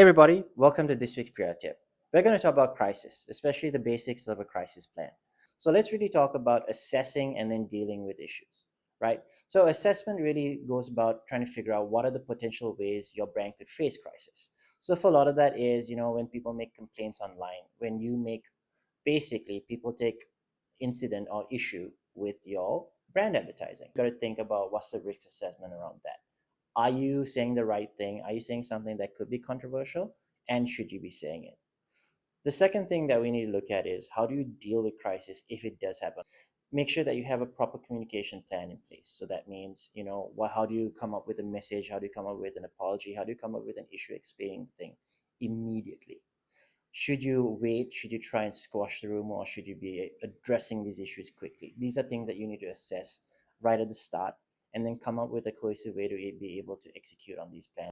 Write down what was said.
Hey everybody, welcome to this week's PR tip. We're going to talk about crisis, especially the basics of a crisis plan. So let's really talk about assessing and then dealing with issues, right? So assessment really goes about trying to figure out what are the potential ways your brand could face crisis. So for a lot of that is, when people make complaints online, when you make basically people take incident or issue with your brand advertising. You got to think about what's the risk assessment around that. Are you saying the right thing? Are you saying something that could be controversial? And should you be saying it? The second thing that we need to look at is how do you deal with crisis if it does happen? Make sure that you have a proper communication plan in place. So that means, how do you come up with a message? How do you come up with an apology? How do you come up with an issue explaining thing immediately? Should you wait? Should you try and squash the rumor, or should you be addressing these issues quickly? These are things that you need to assess right at the start and then come up with a cohesive way to be able to execute on these plans.